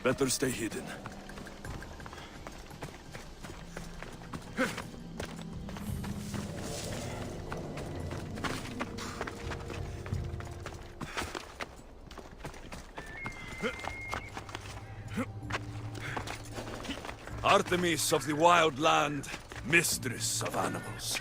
Better stay hidden. Artemis of the wild land, mistress of animals.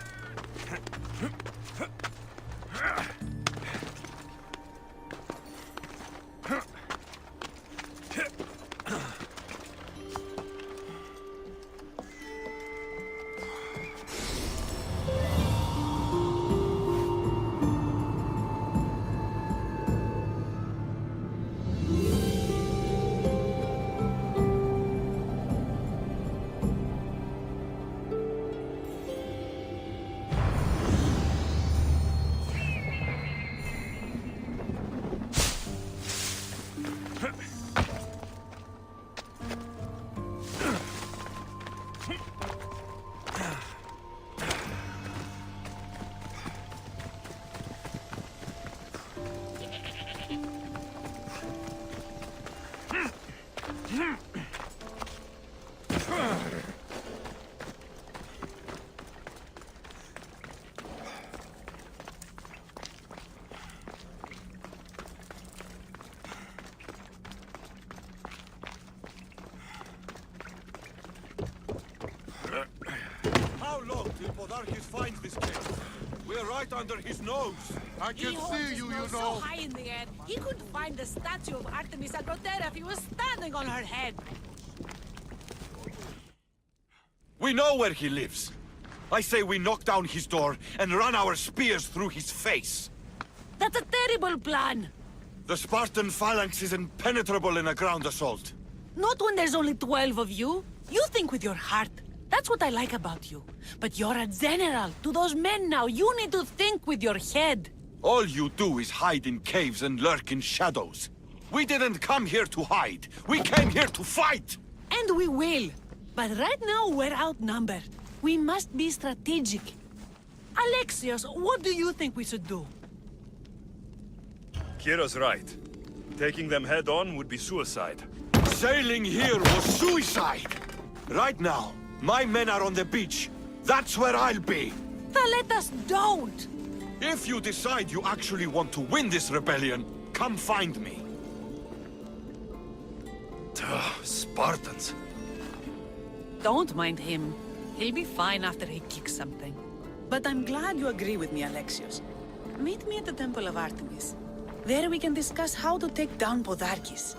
How long till Podarkis finds this cave? We're right under his nose. I can see you, you know. So high in the air, he could find the statue of Artemis Agrotera if he was standing on her head. We know where he lives. I say we knock down his door and run our spears through his face. That's a terrible plan. The Spartan phalanx is impenetrable in a ground assault. Not when there's only 12 of you. You think with your heart. That's what I like about you. But you're a general. To those men now, you need to think with your head. All you do is hide in caves and lurk in shadows. We didn't come here to hide. We came here to fight! And we will. But right now, we're outnumbered. We must be strategic. Alexios, what do you think we should do? Kira's right. Taking them head-on would be suicide. Sailing here was suicide! Right now, my men are on the beach. That's where I'll be. Thaletas, don't! If you decide you actually want to win this rebellion, come find me. Spartans. Don't mind him. He'll be fine after he kicks something. But I'm glad you agree with me, Alexios. Meet me at the Temple of Artemis. There we can discuss how to take down Podarkis.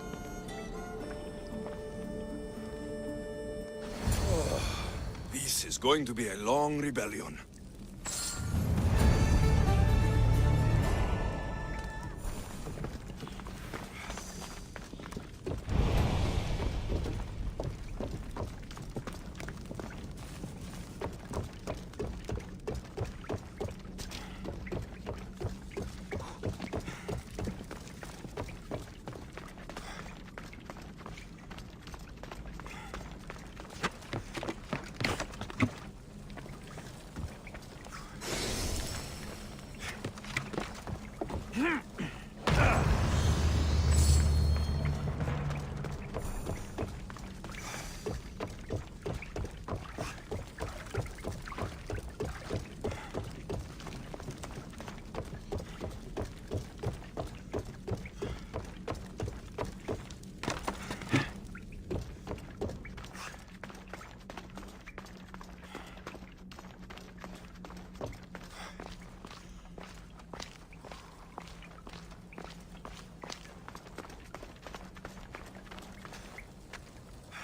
This is going to be a long rebellion.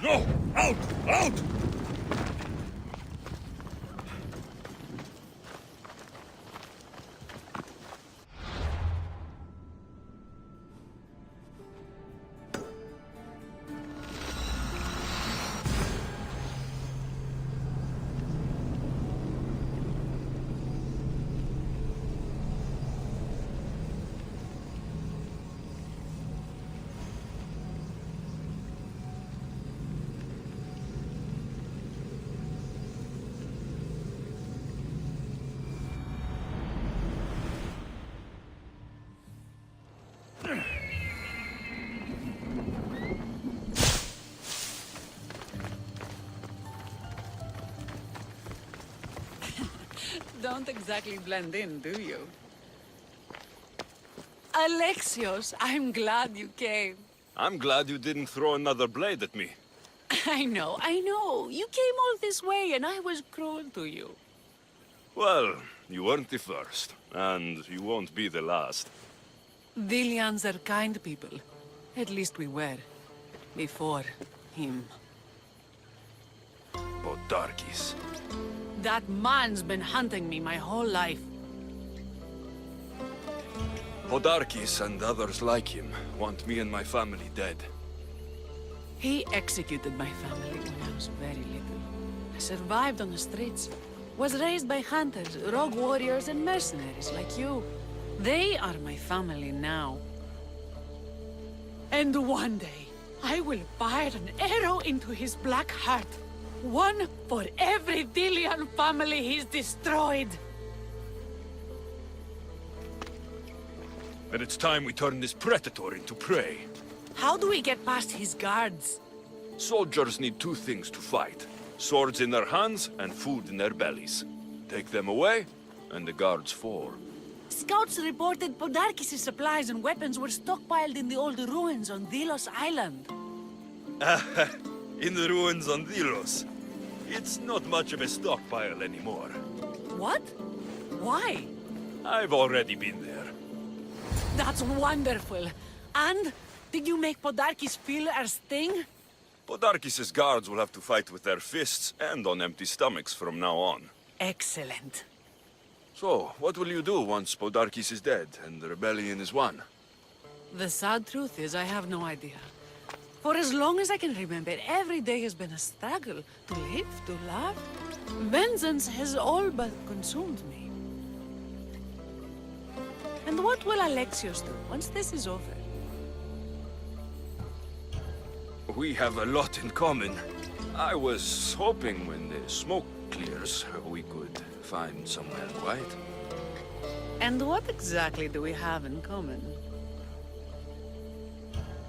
No! Out! Out! don't exactly blend in, do you? Alexios, I'm glad you came. I'm glad you didn't throw another blade at me. I know. You came all this way and I was cruel to you. Well, you weren't the first, and you won't be the last. Dilians are kind people. At least we were. Before him. Podarkis. That man's been hunting me my whole life. Podarkis and others like him want me and my family dead. He executed my family when I was very little. I survived on the streets. Was raised by hunters, rogue warriors, and mercenaries like you. They are my family now. And one day, I will fire an arrow into his black heart. One for every Dilian family he's destroyed. Then it's time we turn this predator into prey. How do we get past his guards? Soldiers need two things to fight. Swords in their hands and food in their bellies. Take them away, and the guards fall. Scouts reported Podarkis' supplies and weapons were stockpiled in the old ruins on Delos Island. In the ruins on Delos. It's not much of a stockpile anymore. What? Why? I've already been there. That's wonderful. And did you make Podarkis feel our sting? Podarkis' guards will have to fight with their fists and on empty stomachs from now on. Excellent. So, what will you do once Podarkis is dead and the rebellion is won? The sad truth is I have no idea. For as long as I can remember, every day has been a struggle to live, to love. Vengeance has all but consumed me. And what will Alexios do once this is over? We have a lot in common. I was hoping when the smoke clears, we could find somewhere quiet. And what exactly do we have in common?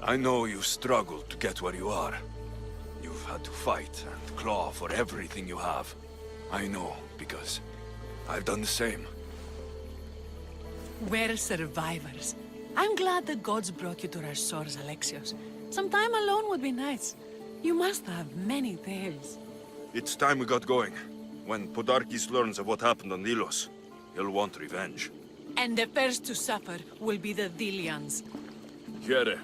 I know you struggled to get where you are. You've had to fight and claw for everything you have. I know, because I've done the same. We're survivors. I'm glad the gods brought you to our shores, Alexios. Some time alone would be nice. You must have many tales. It's time we got going. When Podarkis learns of what happened on Delos, he'll want revenge. And the first to suffer will be the Dilians. Here.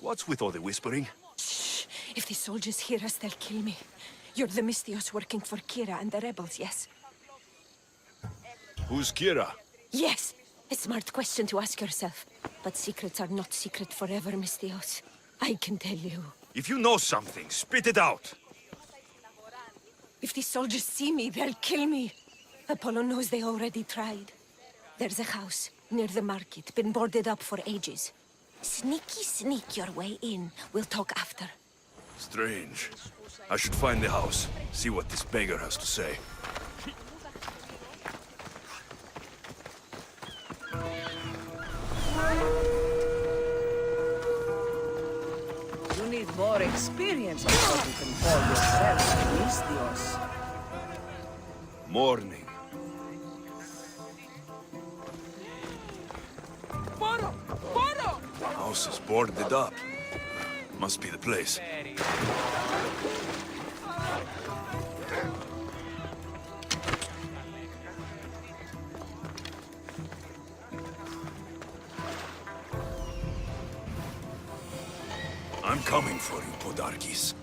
What's with all the whispering? Shh! If the soldiers hear us, they'll kill me. You're the Mystios working for Kira and the rebels, yes? Who's Kira? Yes! A smart question to ask yourself. But secrets are not secret forever, Mystios. I can tell you. If you know something, spit it out! If the soldiers see me, they'll kill me. Apollo knows they already tried. There's a house near the market, been boarded up for ages. Sneak your way in. We'll talk after. Strange. I should find the house, see what this beggar has to say. You need more experience on what you can call yourself, Mystios. Morning. House is boarded up. Must be the place. I'm coming for you, Podarkis.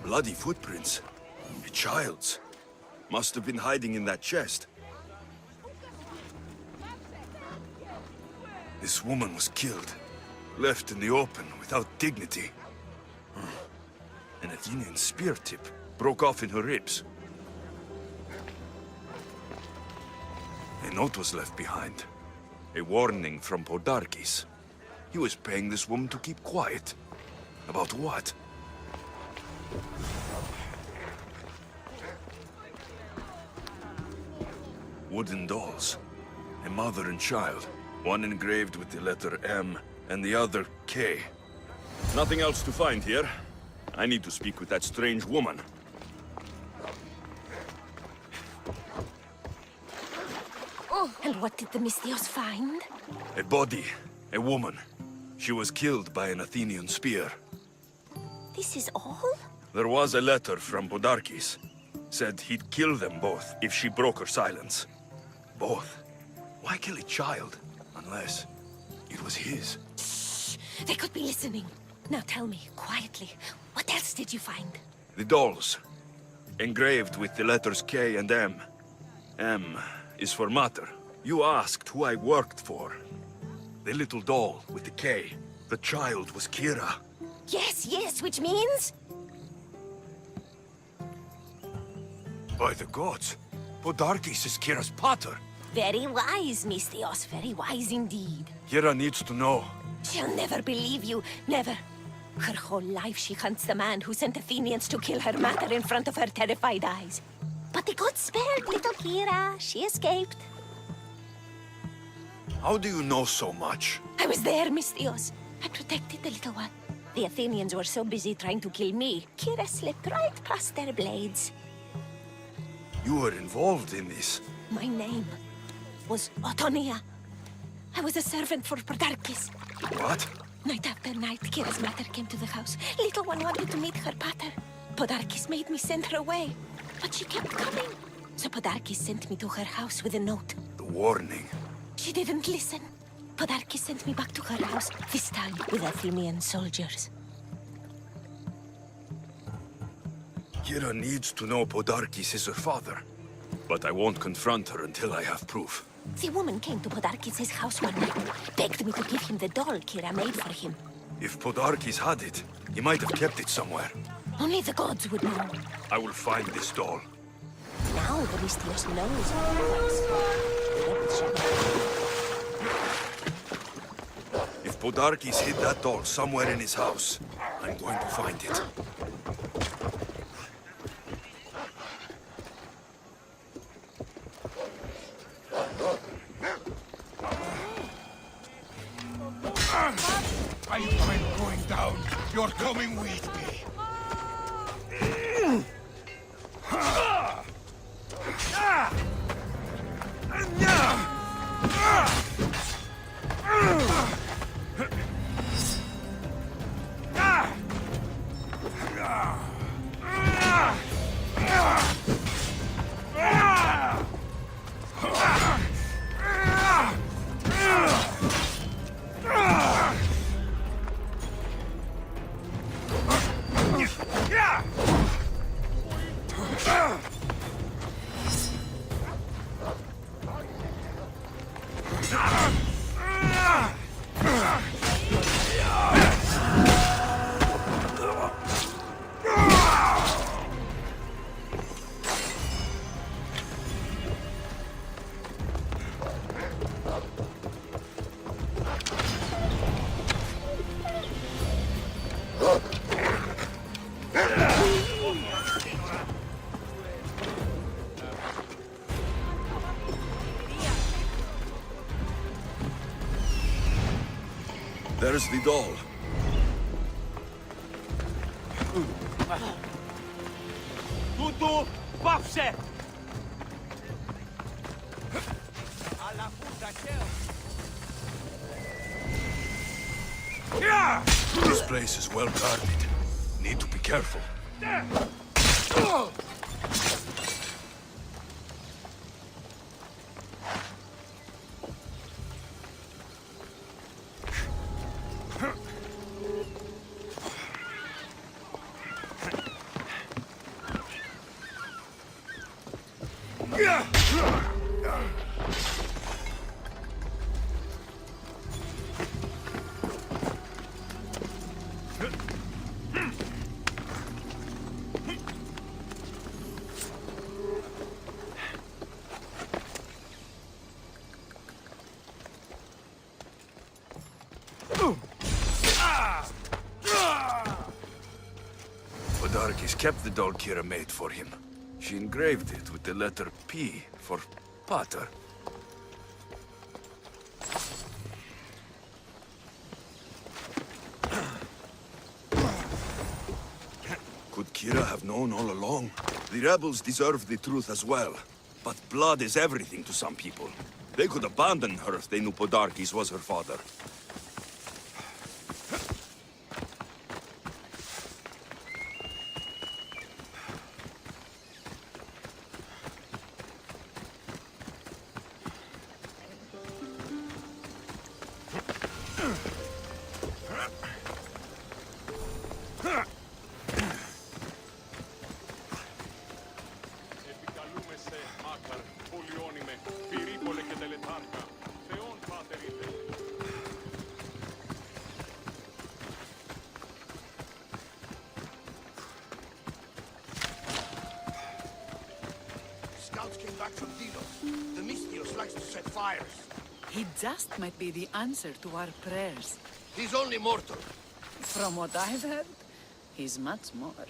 Bloody footprints. A child's. Must have been hiding in that chest. This woman was killed. Left in the open without dignity. An Athenian spear tip broke off in her ribs. A note was left behind. A warning from Podarkis. He was paying this woman to keep quiet. About what? Wooden dolls. A mother and child. One engraved with the letter M, and the other K. Nothing else to find here. I need to speak with that strange woman. And what did the Mystios find? A body. A woman. She was killed by an Athenian spear. This is all? There was a letter from Podarkis. Said he'd kill them both if she broke her silence. Both? Why kill a child? Unless it was his. Shh! They could be listening. Now tell me, quietly, what else did you find? The dolls. Engraved with the letters K and M. M is for Mater. You asked who I worked for. The little doll with the K. The child was Kira. Yes, yes, which means? By the gods, Podarkis is Kira's pater. Very wise, Mystios, very wise indeed. Kira needs to know. She'll never believe you, never. Her whole life she hunts the man who sent Athenians to kill her mater in front of her terrified eyes. But the gods spared little Kira. She escaped. How do you know so much? I was there, Mystios. I protected the little one. The Athenians were so busy trying to kill me, Kira slipped right past their blades. You were involved in this. My name was Otonia. I was a servant for Podarkis. What? Night after night, Kira's mother came to the house. Little one wanted to meet her pater. Podarkis made me send her away, but she kept coming. So Podarkis sent me to her house with a note. The warning. She didn't listen. Podarkis sent me back to her house, this time with Athenian soldiers. Kira needs to know Podarkis is her father. But I won't confront her until I have proof. The woman came to Podarkis' house one night, begged me to give him the doll Kira made for him. If Podarkis had it, he might have kept it somewhere. Only the gods would know. I will find this doll. Now the Mystios knows all the gods. If Podarkis hid that doll somewhere in his house, I'm going to find it. I'm going down. You're coming with me. There's the doll. Tutu, πάψε! Αλλά πού τα This place is well guarded. Need to be careful. Podarkis kept the doll Kira made for him. She engraved it with the letter P for Pater. Could Kira have known all along? The rebels deserve the truth as well. But blood is everything to some people. They could abandon her if they knew Podarkis was her father. Επικαλούμε σε Μάκαρ, Πολιόνιμε, Πυρίπολε και Τελετάρκα. Θεόν Πάτερ είτε. Scouts came back from Delos. The Mystios likes to set fires. He just might be the answer to our prayers. He's only mortal. From what I've heard, he's much more.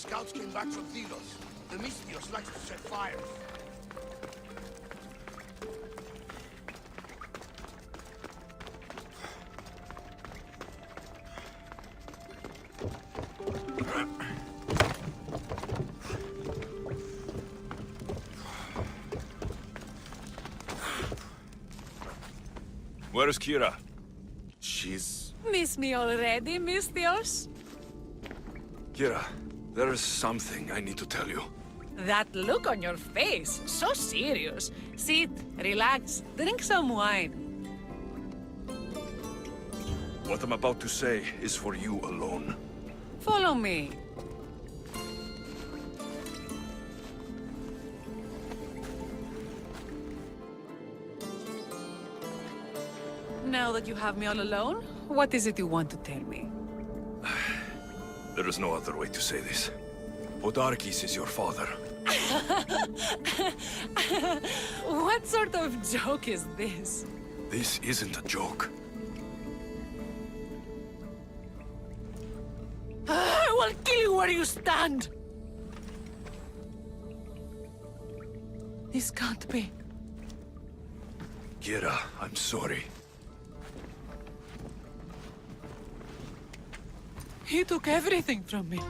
Scouts came back from Delos. The Mystios likes to set fires. Where's Kira? She's... Miss me already, Mystios? Kira, there is something I need to tell you. That look on your face, so serious. Sit, relax, drink some wine. What I'm about to say is for you alone. Follow me. Now that you have me all alone, what is it you want to tell me? There is no other way to say this. Podarkis is your father. What sort of joke is this? This isn't a joke. I will kill you where you stand! This can't be. Kira, I'm sorry. He took everything from me.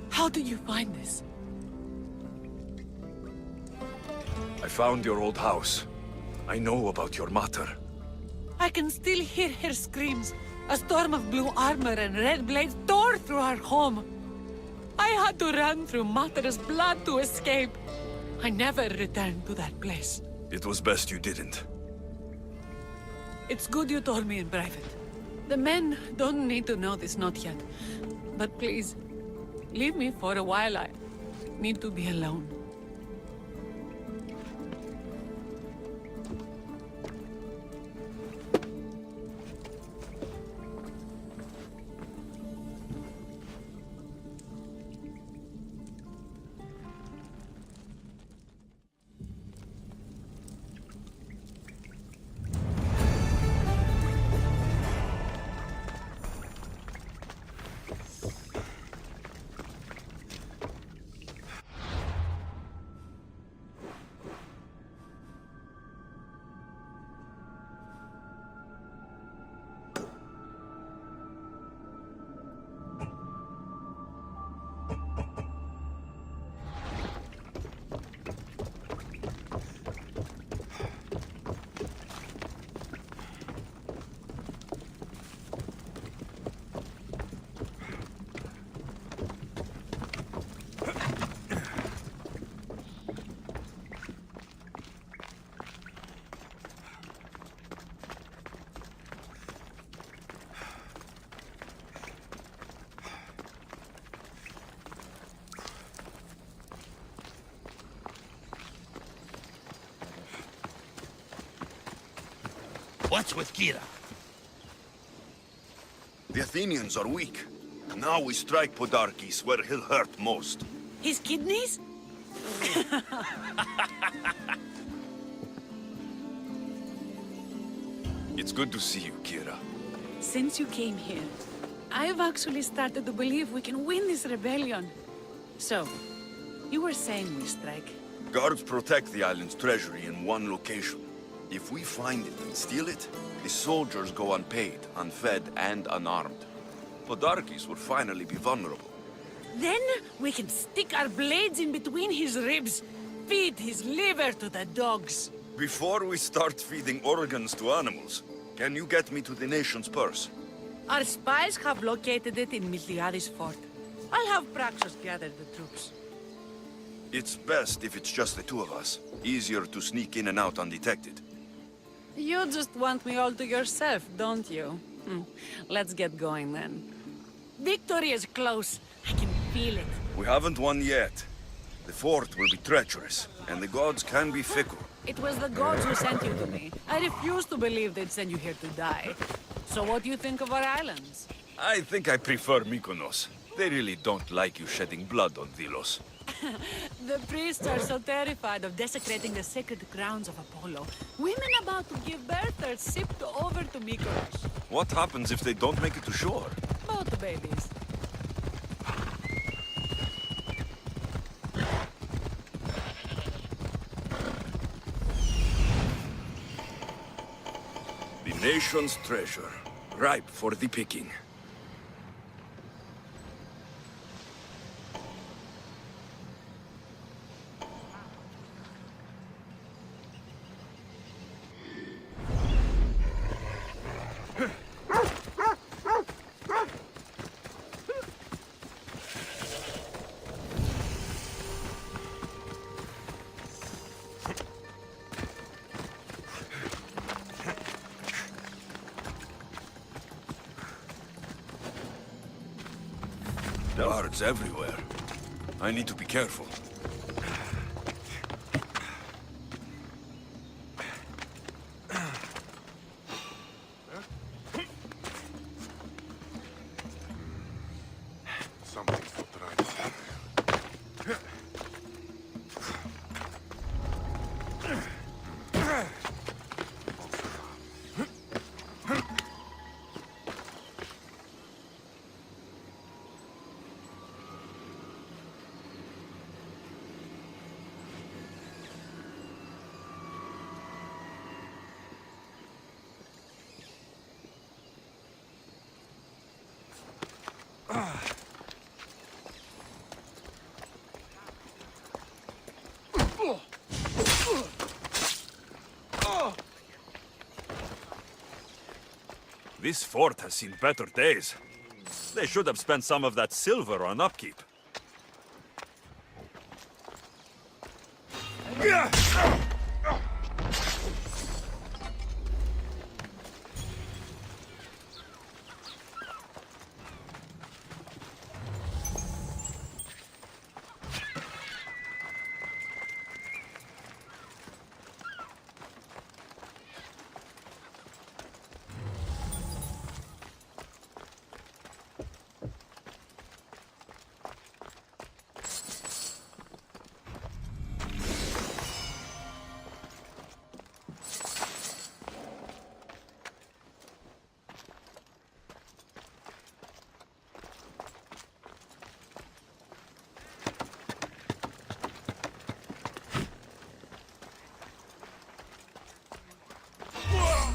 How did you find this? I found your old house. I know about your mater. I can still hear her screams. A storm of blue armor and red blades tore through our home. I had to run through Mater's blood to escape. I never returned to that place. It was best you didn't. It's good you told me in private. The men don't need to know this, not yet. But please, leave me for a while. I need to be alone. What's with Kira? The Athenians are weak. Now we strike Podarkes where he'll hurt most. His kidneys? It's good to see you, Kira. Since you came here, I've actually started to believe we can win this rebellion. So, you were saying we strike? Guards protect the island's treasury in one location. If we find it and steal it, the soldiers go unpaid, unfed, and unarmed. Podarkes will finally be vulnerable. Then we can stick our blades in between his ribs, feed his liver to the dogs. Before we start feeding organs to animals, can you get me to the nation's purse? Our spies have located it in Miltiades fort. I'll have Praxos gather the troops. It's best if it's just the two of us. Easier to sneak in and out undetected. You just want me all to yourself, don't you? Let's get going then. Victory is close. I can feel it. We haven't won yet. The fort will be treacherous, and the gods can be fickle. It was the gods who sent you to me. I refuse to believe they'd send you here to die. So what do you think of our islands? I think I prefer Mykonos. They really don't like you shedding blood on Delos. The priests are so terrified of desecrating the sacred grounds of Apollo. Women about to give birth are shipped over to Mykonos. What happens if they don't make it to shore? Both babies. The nation's treasure, ripe for the picking. Guards everywhere. I need to be careful. Something's not right. This fort has seen better days. They should have spent some of that silver on upkeep.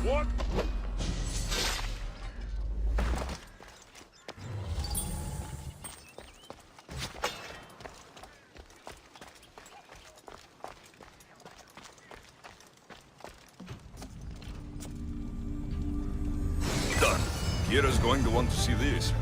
What? Done. Kira's going to want to see this.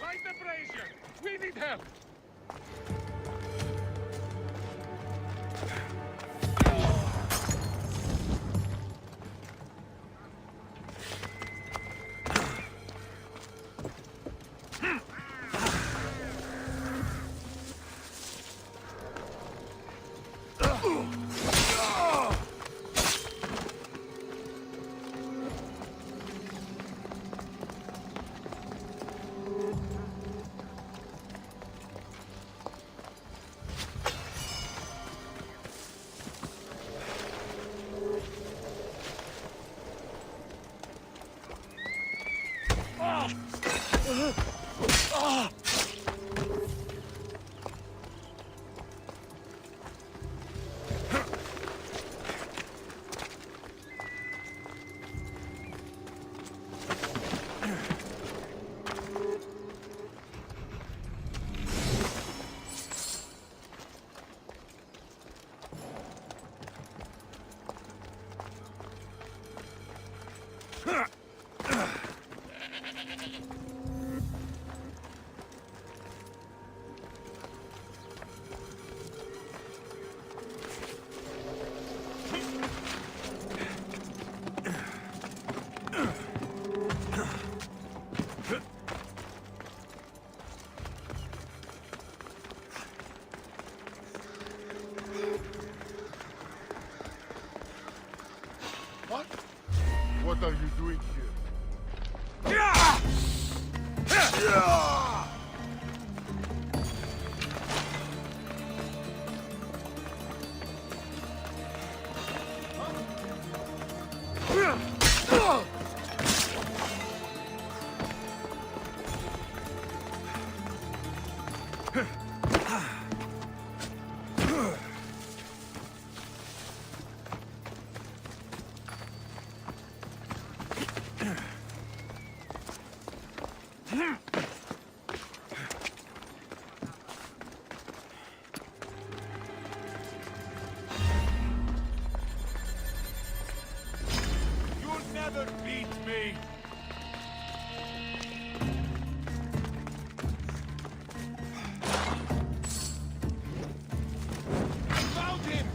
Light the brazier! We need help! What? What are you doing here? You'll never beat me! Found him!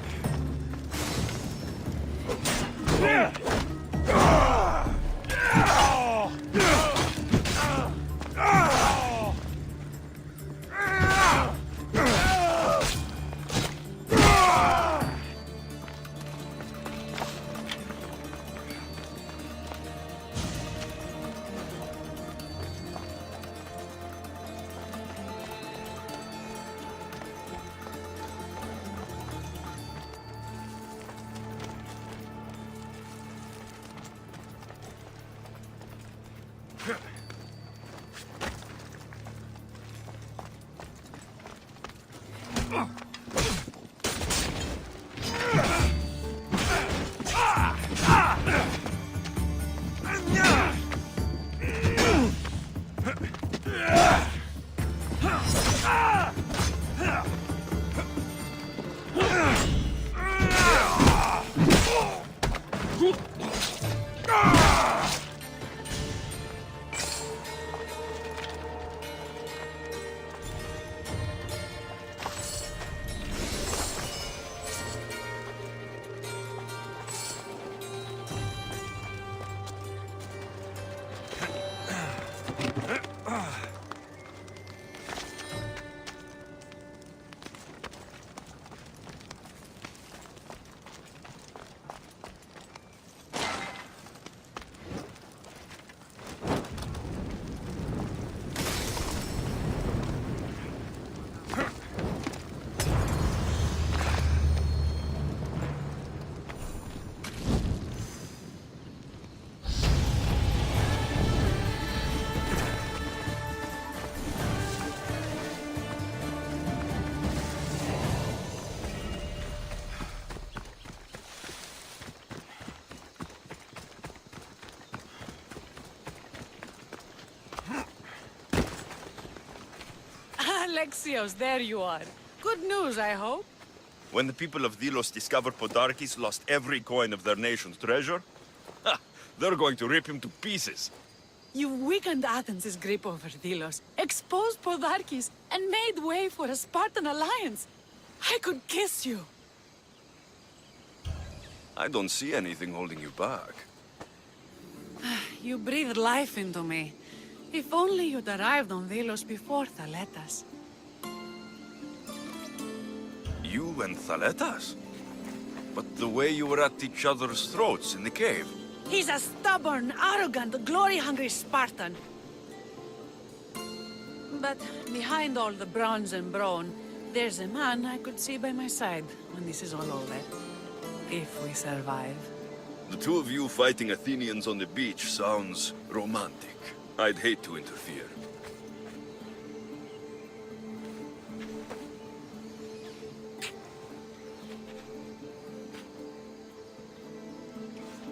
Alexios, there you are. Good news, I hope. When the people of Delos discovered Podarkes lost every coin of their nation's treasure, ha, they're going to rip him to pieces. You weakened Athens' grip over Delos, exposed Podarkes, and made way for a Spartan alliance. I could kiss you. I don't see anything holding you back. You breathed life into me. If only you'd arrived on Delos before Thaletas. You and Thaletas? But the way you were at each other's throats in the cave. He's a stubborn, arrogant, glory-hungry Spartan. But behind all the bronze and brawn, there's a man I could see by my side when this is all over. If we survive. The two of you fighting Athenians on the beach sounds romantic. I'd hate to interfere.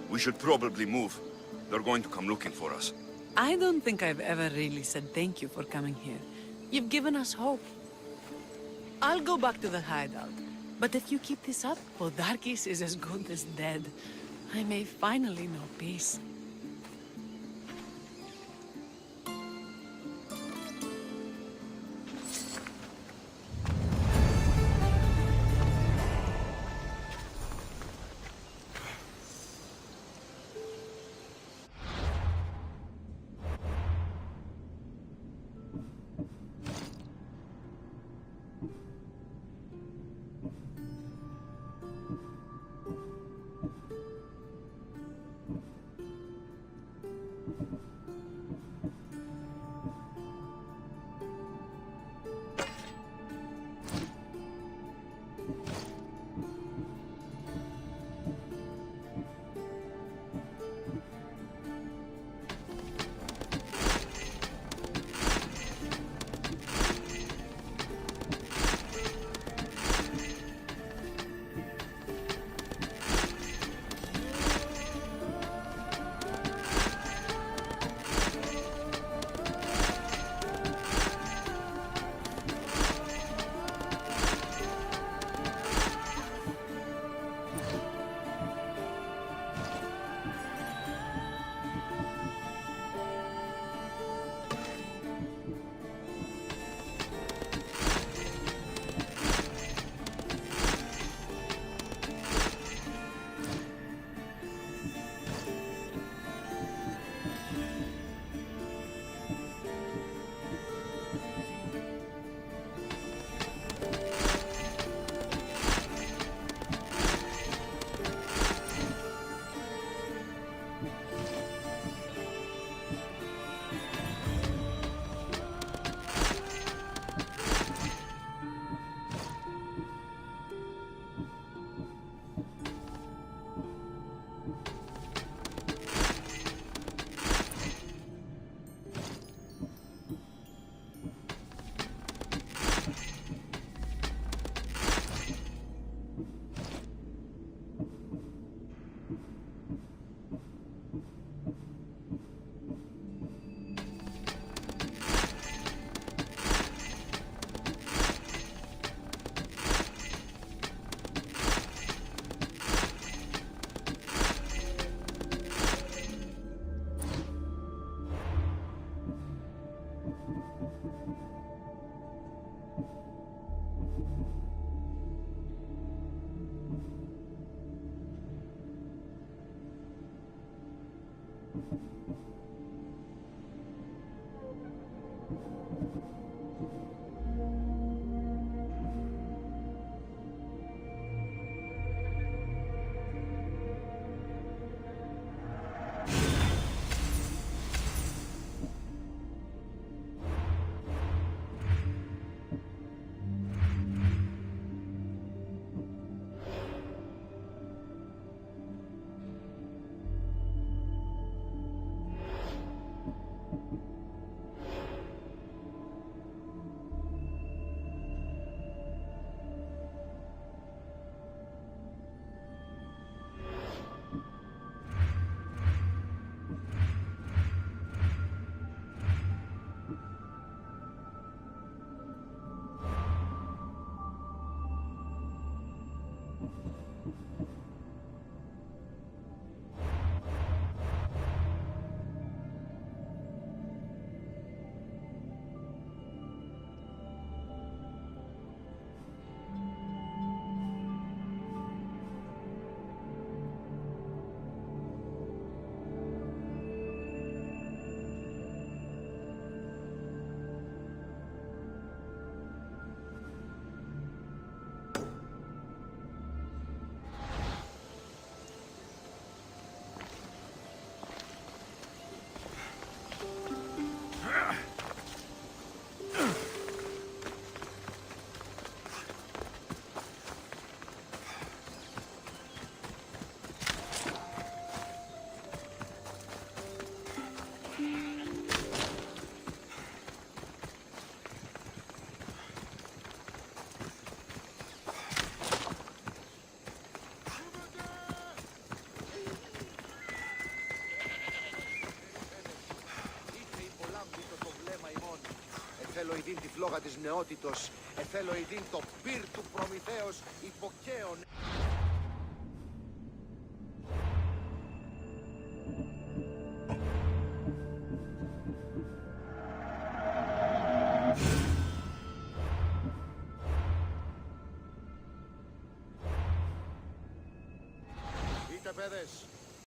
We should probably move. They're going to come looking for us. I don't think I've ever really said thank you for coming here. You've given us hope. I'll go back to the hideout. But if you keep this up, Podarkes is as good as dead. I may finally know peace. Εθέλω ειδήν τη φλόγα της νεότητος, εθέλω ειδήν το πυρ του Προμηθέως υποκαίων. Είτε παιδες,